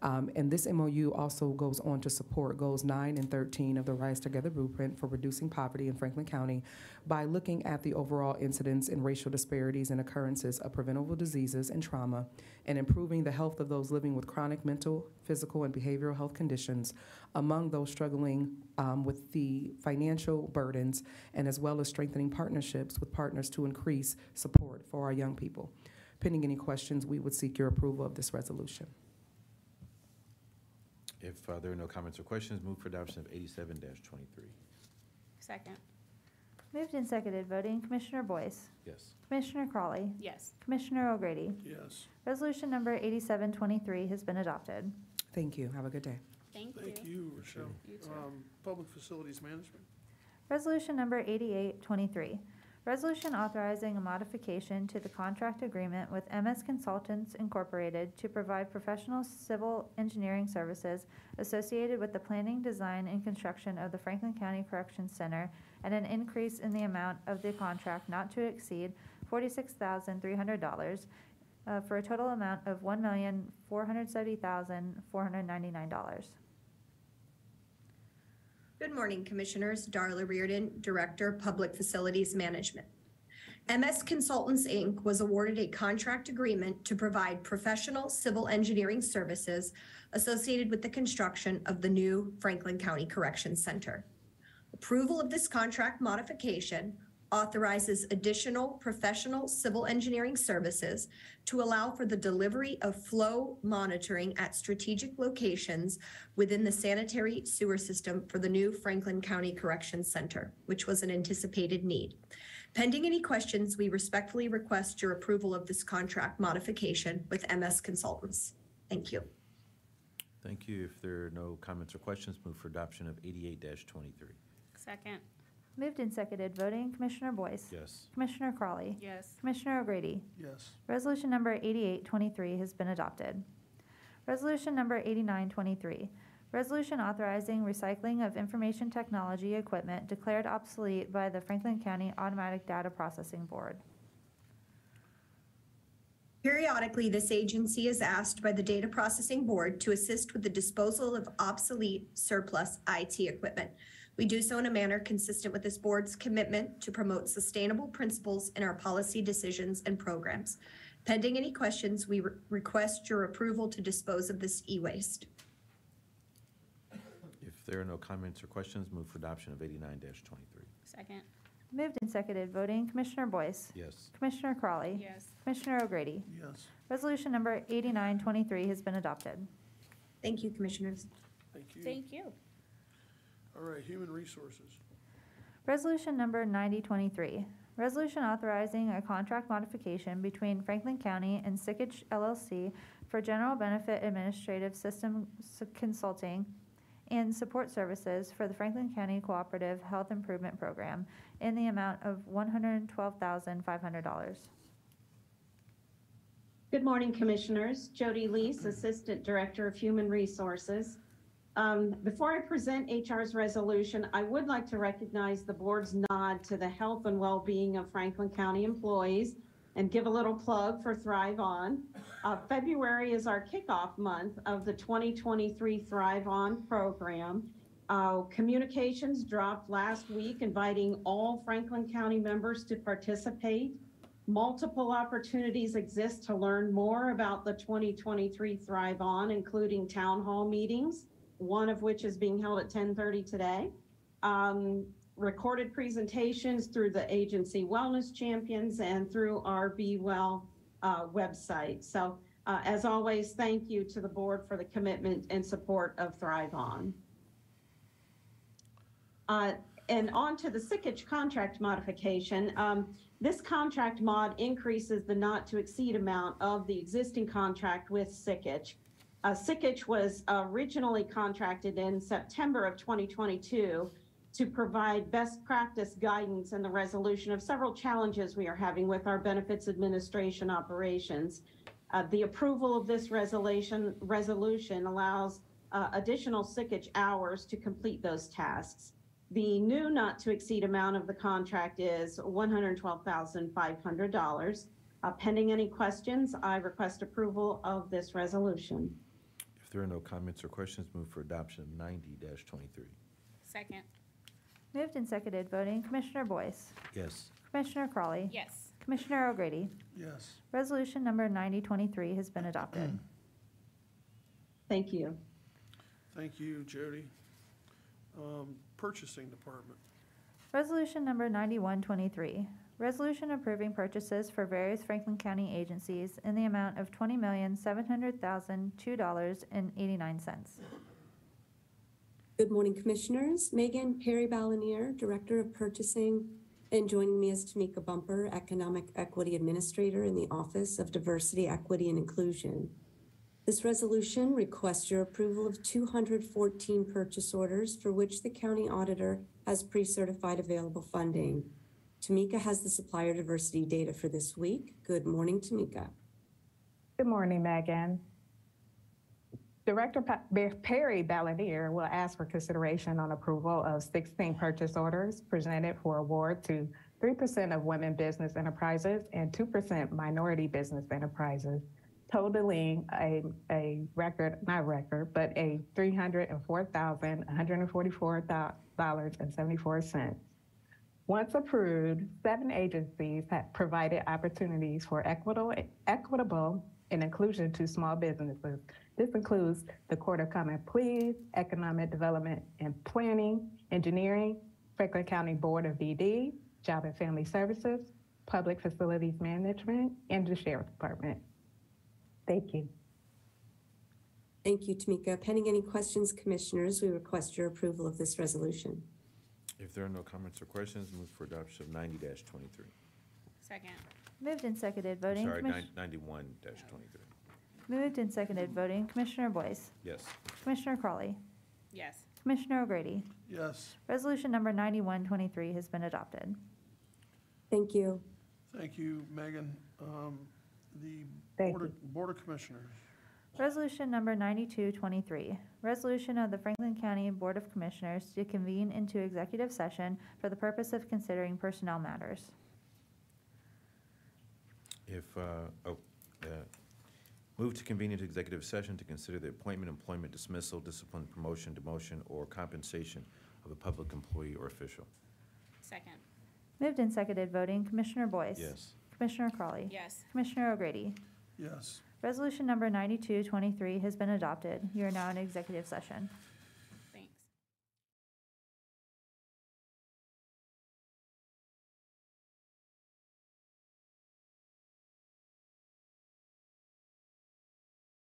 And this MOU also goes on to support goals 9 and 13 of the Rise Together Blueprint for reducing poverty in Franklin County by looking at the overall incidence in racial disparities and occurrences of preventable diseases and trauma, and improving the health of those living with chronic mental, physical, and behavioral health conditions among those struggling with the financial burdens, and as well as strengthening partnerships with partners to increase support for our young people. Pending any questions, we would seek your approval of this resolution. If there are no comments or questions, move for adoption of 87-23. Second. Moved and seconded, voting Commissioner Boyce. Yes. Commissioner Crawley. Yes. Commissioner O'Grady. Yes. Resolution number 8723 has been adopted. Thank you. Have a good day. Thank you, Rochelle. You too. Public Facilities Management. Resolution number 8823. Resolution authorizing a modification to the contract agreement with MS Consultants Incorporated to provide professional civil engineering services associated with the planning, design, and construction of the Franklin County Corrections Center, and an increase in the amount of the contract not to exceed $46,300, for a total amount of $1,470,499. Good morning, Commissioners. Darla Reardon, Director, Public Facilities Management. MS Consultants, Inc. was awarded a contract agreement to provide professional civil engineering services associated with the construction of the new Franklin County Corrections Center. Approval of this contract modification authorizes additional professional civil engineering services to allow for the delivery of flow monitoring at strategic locations within the sanitary sewer system for the new Franklin County Corrections Center, which was an anticipated need. Pending any questions, we respectfully request your approval of this contract modification with MS Consultants. Thank you. Thank you. If there are no comments or questions, move for adoption of 88-23. Second. Moved and seconded, voting, Commissioner Boyce. Yes. Commissioner Crawley. Yes. Commissioner O'Grady. Yes. Resolution number 8823 has been adopted. Resolution number 8923, resolution authorizing recycling of information technology equipment declared obsolete by the Franklin County Automatic Data Processing Board. Periodically, this agency is asked by the Data Processing Board to assist with the disposal of obsolete surplus IT equipment. We do so in a manner consistent with this board's commitment to promote sustainable principles in our policy decisions and programs. Pending any questions, we request your approval to dispose of this e-waste. If there are no comments or questions, move for adoption of 89-23. Second. Moved and seconded, voting, Commissioner Boyce. Yes. Commissioner Crawley. Yes. Commissioner O'Grady. Yes. Resolution number 8923 has been adopted. Thank you, Commissioners. Thank you. Thank you. All right, Human Resources. Resolution number 9023, resolution authorizing a contract modification between Franklin County and Sickich LLC for general benefit administrative system consulting and support services for the Franklin County Cooperative Health Improvement Program in the amount of $112,500. Good morning, Commissioners. Jody Lease, Assistant Director of Human Resources. Before I present HR's resolution, I would like to recognize the board's nod to the health and well-being of Franklin County employees and give a little plug for Thrive On. February is our kickoff month of the 2023 Thrive On program. Communications dropped last week inviting all Franklin County members to participate. Multiple opportunities exist to learn more about the 2023 Thrive On, including town hall meetings, one of which is being held at 10:30 today. Recorded presentations through the agency Wellness Champions and through our Be Well website. So as always, thank you to the board for the commitment and support of Thrive On. And on to the Sickich contract modification. This contract mod increases the not to exceed amount of the existing contract with Sickich. Sickich was originally contracted in September of 2022 to provide best practice guidance in the resolution of several challenges we are having with our benefits administration operations. The approval of this resolution allows additional Sickich hours to complete those tasks. The new not to exceed amount of the contract is $112,500. Pending any questions, I request approval of this resolution. If there are no comments or questions, move for adoption of 90-23. Second. Moved and seconded, voting, Commissioner Boyce. Yes. Commissioner Crawley. Yes. Commissioner O'Grady. Yes. Resolution number 9023 has been adopted. Thank you. Thank you, Jody. Purchasing Department. Resolution number 9123, resolution approving purchases for various Franklin County agencies in the amount of $20,700,002.89. Good morning, Commissioners. Megan Perry-Balanier, Director of Purchasing, and joining me is Tamika Bumper, Economic Equity Administrator in the Office of Diversity, Equity, and Inclusion. This resolution requests your approval of 214 purchase orders for which the County Auditor has pre-certified available funding. Tamika has the supplier diversity data for this week. Good morning, Tamika. Good morning, Megan. Director Perry-Balanier will ask for consideration on approval of 16 purchase orders presented for award to 3% of women business enterprises, and 2% minority business enterprises, totaling a $304,144.74. Once approved, 7 agencies have provided opportunities for equitable and inclusion to small businesses. This includes the Court of Common Pleas, Economic Development and Planning, Engineering, Franklin County Board of BD, Job and Family Services, Public Facilities Management, and the Sheriff's Department. Thank you. Thank you, Tamika. Pending any questions, Commissioners, we request your approval of this resolution. If there are no comments or questions, move for adoption of 90-23. Second. Moved and seconded, voting. Sorry, Commis- 91-23. Moved and seconded, voting. Commissioner Boyce. Yes. Commissioner Crawley. Yes. Commissioner O'Grady. Yes. Resolution number 9123 has been adopted. Thank you. Thank you, Megan. The Thank Board of Commissioners. Resolution number 9223, resolution of the Franklin County Board of Commissioners to convene into executive session for the purpose of considering personnel matters. Move to convene into executive session to consider the appointment, employment, dismissal, discipline, promotion, demotion, or compensation of a public employee or official. Second. Moved and seconded, voting. Commissioner Boyce. Yes. Commissioner Crawley. Yes. Commissioner O'Grady. Yes. Resolution number 9223 has been adopted. You are now in executive session.